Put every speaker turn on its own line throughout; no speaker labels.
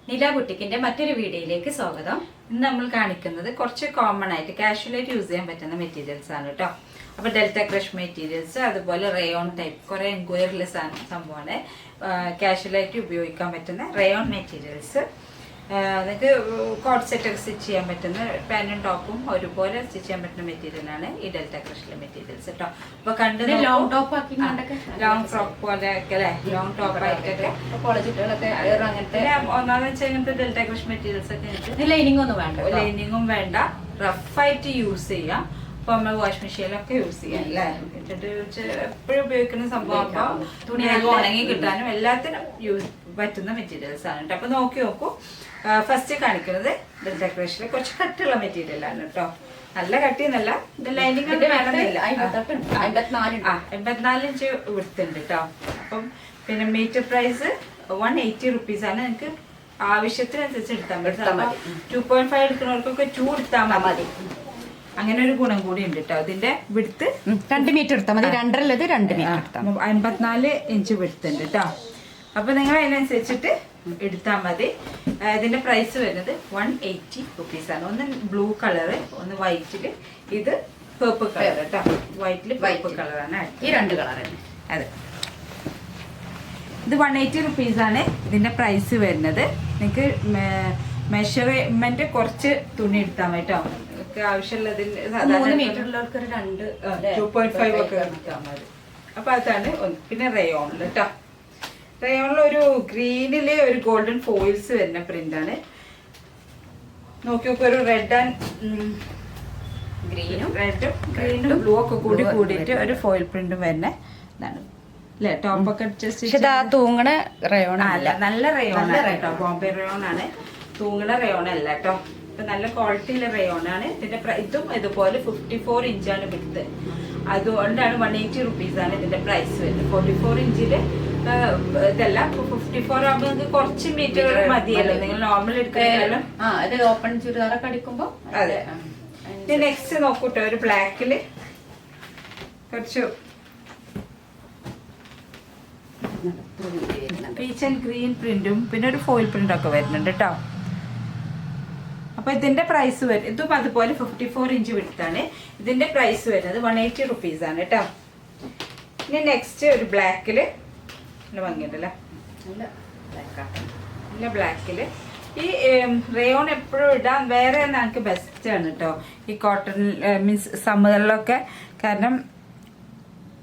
നില ബുട്ടിക്കിന്റെ മറ്റൊരു വീഡിയോയിലേക്ക് സ്വാഗതം. ഇന്ന് നമ്മൾ കാണിക്കുന്നത് കുറച്ച് കോമൺ ആയിട്ട് കാഷ്വലായിട്ട് യൂസ് ചെയ്യാൻ പറ്റുന്ന മെറ്റീരിയൽസ് ആണ് കേട്ടോ. അപ്പോൾ ഡെൽറ്റ ക്രഷ് മെറ്റീരിയൽസ്, അതുപോലെ റയോൺ ടൈപ്പ് കുറേ എൻക്വയറിലെ സംഭവമാണ്. കാഷ്വലായിട്ട് ഉപയോഗിക്കാൻ പറ്റുന്ന റയോൺ മെറ്റീരിയൽസ്. നിങ്ങൾക്ക് കോട്ട് സെറ്റൊക്കെ സ്റ്റിച്ച് ചെയ്യാൻ പറ്റുന്ന പാൻറ്റും ടോപ്പും ഒരുപോലെ സ്റ്റിച്ച് ചെയ്യാൻ പറ്റുന്ന മെറ്റീരിയലാണ് ഈ ഡെൽറ്റ ക്രഷിലെ മെറ്റീരിയൽസ് കേട്ടോ. അപ്പൊ കണ്ട്
ലോങ് ടോപ്പ് ആക്കി
ലോങ് ഫ്രോക്ക് പോലെ ഒക്കെ അല്ലെ, ലോങ് ടോപ്പ് ആയിട്ടൊക്കെ
കോളേജുകളൊക്കെ അങ്ങനത്തെ
ഒന്നാമത് വെച്ചാൽ ഇങ്ങനത്തെ ഡെൽറ്റ ക്രഷ് മെറ്റീരിയൽസ് ഒക്കെ
ലൈനിങ് ഒന്നും വേണ്ട,
ലൈനിങ്ങും വേണ്ട, റഫായിട്ട് യൂസ് ചെയ്യാം. അപ്പൊ നമ്മൾ വാഷ് മെഷീനിലൊക്കെ യൂസ് ചെയ്യാം അല്ലേ. എപ്പോഴും ഉപയോഗിക്കുന്ന സംഭവം തുണി ഉണങ്ങി കിട്ടാനും എല്ലാത്തിനും യൂസ് പറ്റുന്ന മെറ്റീരിയൽസ് ആണ് കേട്ടോ. അപ്പൊ നോക്കൂ. ഫസ്റ്റ് കാണിക്കുന്നത് ഡെൽറ്റ ക്രഷിലെ കുറച്ച് കട്ടുള്ള മെറ്റീരിയൽ ആണ് കേട്ടോ. നല്ല കട്ടിന്നല്ല, ഇത് ലൈനിങ് ഒന്നും വേണമെന്നില്ല. 84 ഇഞ്ച് വിടുത്തുണ്ട് കേട്ടോ. അപ്പം പിന്നെ മീറ്റർ പ്രൈസ് 180 റുപ്പീസ് ആണ്. നിങ്ങൾക്ക് ആവശ്യത്തിനനുസരിച്ച് എടുത്താൽ മതി. 2.5 എടുക്കുന്നവർക്കൊക്കെ 2 എടുത്താൽ മതി. അങ്ങനെ ഒരു ഗുണം കൂടി ഉണ്ട് കേട്ടോ. ഇതിന്റെ വിടുത്ത്
2 മീറ്റർ എടുത്താൽ മതി. 2 മീറ്റർ
54 ഇഞ്ച് വിടുത്തുണ്ട് കേട്ടോ. അപ്പൊ നിങ്ങൾ അതിനനുസരിച്ചിട്ട് എടുത്താൽ മതി. ഇതിന്റെ പ്രൈസ് വരുന്നത് 180 റുപ്പീസ് ആണ്. ഒന്ന് ബ്ലൂ കളറ്, ഒന്ന് വൈറ്റില്, ഇത് പേർപ്പിൾ കളർ കേട്ടോ. വൈറ്റില് പേർപ്പിൾ കളറാണ്.
ഈ 2 കളർ
അതെ. ഇത് 180 റുപ്പീസ് ആണ് ഇതിന്റെ പ്രൈസ് വരുന്നത്. നിങ്ങൾക്ക് മെഷർമെന്റ് കുറച്ച് തുണി എടുത്താൽ മതി കേട്ടോ. ആവശ്യമുള്ളതിന്
3 മീറ്ററിലുള്ളവർക്ക്
2.5 ഒക്കെ എടുത്താൽ മതി. അപ്പൊ അതാണ് ഒന്ന്. പിന്നെ റയോണിൽ കേട്ടോ. റയോണിൽ ഒരു ഗ്രീനില് ഒരു ഗോൾഡൻ ഫോയിൽസ് വരുന്ന പ്രിന്റ് ആണ്. നോക്കി നോക്കി, ഒരു റെഡ് ആൻഡ് ഗ്രീനും ബ്ലൂ ഒക്കെ കൂടിയിട്ട് ഒരു ഫോയിൽ പ്രിന്റും വരുന്ന ഇതാണ് അല്ലെ. ടോപ്പൊക്കെ
തൂങ്ങണ റയോൺ
അല്ല, നല്ല റയോൺ കേട്ടോ. ബോംബെ റയോൺ ആണ്, തൂങ്ങണ റയോൺ അല്ല കേട്ടോ. ഇപ്പൊ നല്ല ക്വാളിറ്റിയിലെ റയോൺ ആണ്. ഇതിന്റെ ഇതും ഇതുപോലെ 54 ഇഞ്ചാണ് വിടുത്ത്. അതുകൊണ്ടാണ് 180 റുപ്പീസ് ആണ് ഇതിന്റെ പ്രൈസ് വരുന്നത്. 44 ഇഞ്ചില് ഇതല്ല, 54 ആകുമ്പോൾ നിങ്ങൾക്ക് കുറച്ച് മീറ്റർ മതിയല്ലോ. നിങ്ങൾ നോർമൽ എടുക്കാനും
ഓപ്പൺ ചുരിദാറൊക്കെ അടിക്കുമ്പോ.
അതെ. നെക്സ്റ്റ് നോക്കൂട്ടോ, ഒരു ബ്ലാക്കില് കുറച്ച് പീച്ച് ആൻഡ് ഗ്രീൻ പ്രിന്റും പിന്നെ ഒരു ഫോയിൽ പ്രിന്റും ഒക്കെ വരുന്നുണ്ട് കേട്ടോ. അപ്പൊ ഇതിന്റെ പ്രൈസ് വരും, ഇതും അതുപോലെ 54 ഇഞ്ച് വിടുത്താണ്. ഇതിന്റെ പ്രൈസ് വരുന്നത് 180 റുപ്പീസ് ആണ് കേട്ടോ. ഇനി നെക്സ്റ്റ് ഒരു ബ്ലാക്കില് ഭംഗിയുണ്ടല്ലോ, നല്ല ബ്ലാക്കില്. ഈ റയോൺ എപ്പോഴും ഇടാൻ വേറെ നമുക്ക് ബെസ്റ്റ് ആണ് കേട്ടോ. ഈ കോട്ടൺ മീൻസ് സമ്മറിലൊക്കെ, കാരണം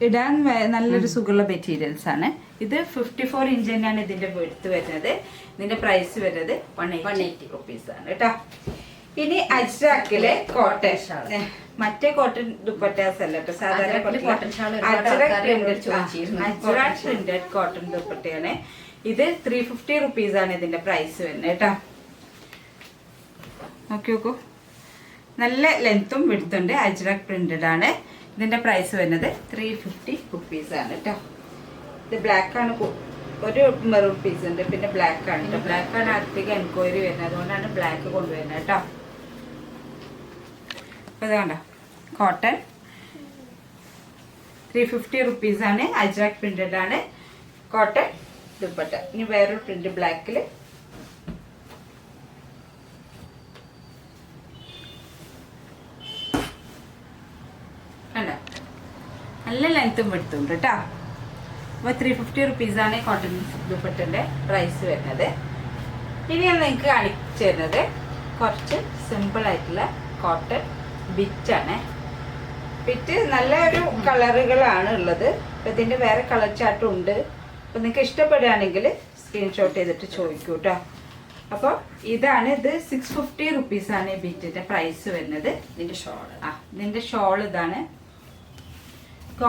ഇടാൻ നല്ലൊരു സുഖമുള്ള മെറ്റീരിയൽസ് ആണ്. ഇത് 54 ഇഞ്ച് തന്നെയാണ് ഇതിന്റെ എടുത്ത് വരുന്നത്. ഇതിന്റെ പ്രൈസ് വരുന്നത് 180 റുപ്പീസ് ആണ് കേട്ടോ. ഇനി അജ്രക്കിലെ കോട്ടൺ, മറ്റേ കോട്ടൺ ദുപ്പട്ടാസ് അല്ല കേട്ടോ, സാധാരണ അജ്രക് പ്രിന്റഡ് കോട്ടൺ ദുപ്പട്ടയാണ്. ഇത് 350 റുപ്പീസ് ആണ് ഇതിന്റെ പ്രൈസ് വരുന്നത് കേട്ടോ. നോക്കൂ, നല്ല ലെങ്ത്തും വിടുത്തുണ്ട്. അജ്രക് പ്രിന്റഡ് ആണ്. ഇതിന്റെ പ്രൈസ് വരുന്നത് 350 റുപ്പീസ് ആണ് കേട്ടോ. ഇത് ബ്ലാക്ക് ആണ്, ഒരു മെറൂൺ പീസ് ഉണ്ട്, പിന്നെ ബ്ലാക്ക് ആണ് കേട്ടോ. ബ്ലാക്ക് ആണ് അധികം എൻക്വയറി വരുന്നത്, അതുകൊണ്ടാണ് ബ്ലാക്ക് കൊണ്ടുവരുന്നത് കേട്ടോ. അപ്പൊ ഇത് കണ്ടോ, കോട്ടൺ 350 റുപ്പീസ് ആണ്. അജ്രക് പ്രിന്റഡ് ആണ് കോട്ടൺ ദുപ്പട്ട. ഇനി വേറൊരു പ്രിന്റ് ബ്ലാക്കില്, കണ്ടോ, നല്ല ലെങ്ത്തും വിടുത്തുണ്ട് കേട്ടോ. അപ്പോൾ 350 റുപ്പീസ് ആണ് കോട്ടൺ ദുപ്പട്ടന്റെ പ്രൈസ് വരുന്നത്. ഇനി ഞാൻ നിങ്ങൾക്ക് കാണിച്ചു തരുന്നത് കുറച്ച് സിമ്പിൾ ആയിട്ടുള്ള കോട്ടൺ ബിറ്റാണ്. ബിറ്റ് നല്ലൊരു കളറുകളാണ് ഉള്ളത്. അപ്പം ഇതിന്റെ വേറെ കളർ ചാർട്ടും ഉണ്ട്. അപ്പം നിങ്ങൾക്ക് ഇഷ്ടപ്പെടുകയാണെങ്കിൽ സ്ക്രീൻഷോട്ട് ചെയ്തിട്ട് ചോദിക്കൂ കേട്ടോ. അപ്പോൾ ഇതാണ്, ഇത് 650 റുപ്പീസ് ആണ് ഈ ബിറ്റിന്റെ പ്രൈസ് വരുന്നത്. ഇതിന്റെ ഷോൾ ഇതാണ്.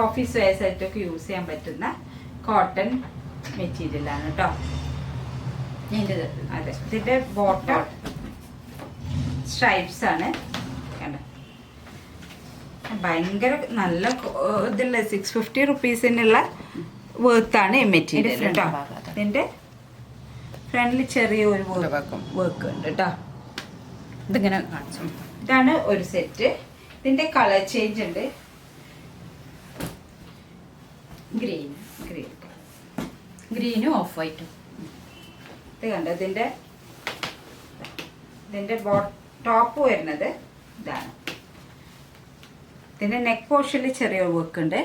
ഓഫീസ് വെയർസ് ആയിട്ടൊക്കെ യൂസ് ചെയ്യാൻ പറ്റുന്ന കോട്ടൺ മെറ്റീരിയൽ ആണ് കേട്ടോ. അതെ. ഇതിന്റെ ബോട്ടം സ്ട്രൈപ്സ് ആണ്. കണ്ടോ, ഭയങ്കര നല്ല ഇതില്ല. 650 റുപ്പീസിനുള്ള വേർത്താണ് ഈ മെറ്റീരിയൽ കേട്ടോ. ഇതിന്റെ ഫ്രണ്ടിൽ ചെറിയ ഒരു വർക്ക് ഉണ്ട് കേട്ടോ.
ഇതിങ്ങനെ കാണിച്ചു.
ഇതാണ് ഒരു സെറ്റ്. ഇതിന്റെ കളർ ചേഞ്ച് ഉണ്ട്. ഗ്രീനും ഓഫ് വൈറ്റും. ഇത് കണ്ടോ, ഇതിന്റെ ഇതിന്റെ ടോപ്പ് വരുന്നത് ഇതാണ്. ഇതിന്റെ നെക്ക് പോർഷനിൽ ചെറിയ വർക്ക് ഉണ്ട്.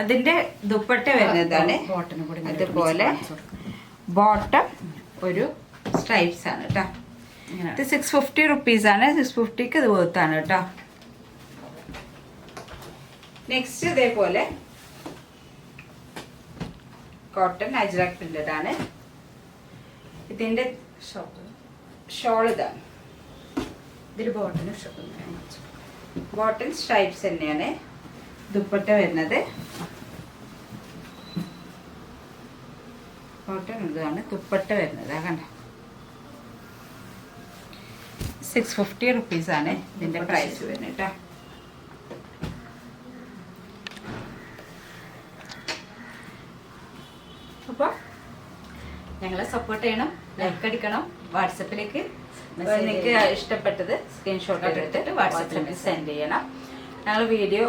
അതിന്റെ ദുപ്പട്ട വരുന്നതാണ്.
ബോട്ടനും കൂടി ഇങ്ങനെ
അതുപോലെ
കാണിച്ചു കൊടുക്കാം.
ബോട്ടം ഒരു സ്ട്രൈപ്സ് ആണ് കേട്ടോ.
ഇങ്ങനെ
ഇത് 650 റുപ്പീസാണ്. 650ക്ക് ഇത് വേർത്താണ് കേട്ടോ. നെക്സ്റ്റ് ഇതേപോലെ കോട്ടൺ അജ്രക് പ്രിന്റഡ് ആണ്. ഇതിന്റെ ഷോൾ ഇതാണ്.
ഇതിൽ ബോട്ടനും
ബോട്ടൺ സ്ട്രൈപ്സ് തന്നെയാണ്. ദുപ്പട്ട വരുന്നത് കോട്ടൺ ഇതാണ്. ദുപ്പട്ട വരുന്നത് കണ്ട 650 റുപ്പീസാണ് ഇതിന്റെ പ്രൈസ് വരുന്നത് കേട്ടോ.
അപ്പോൾ ഞങ്ങളെ സപ്പോർട്ട് ചെയ്യണം, ലൈക്ക് അടിക്കണം. വാട്സപ്പിലേക്ക്
നിങ്ങൾക്ക് ഇഷ്ടപ്പെട്ടത് സ്ക്രീൻഷോട്ട് എടുത്തിട്ട് വാട്സാപ്പിൽ സെൻഡ് ചെയ്യണം. ഞങ്ങൾ വീഡിയോ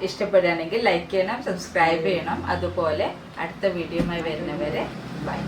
ഇഷ്ടപ്പെടുകയാണെങ്കിൽ ലൈക്ക് ചെയ്യണം, സബ്സ്ക്രൈബ് ചെയ്യണം. അതുപോലെ അടുത്ത വീഡിയോയുമായി വരുന്നവരെ ബൈ.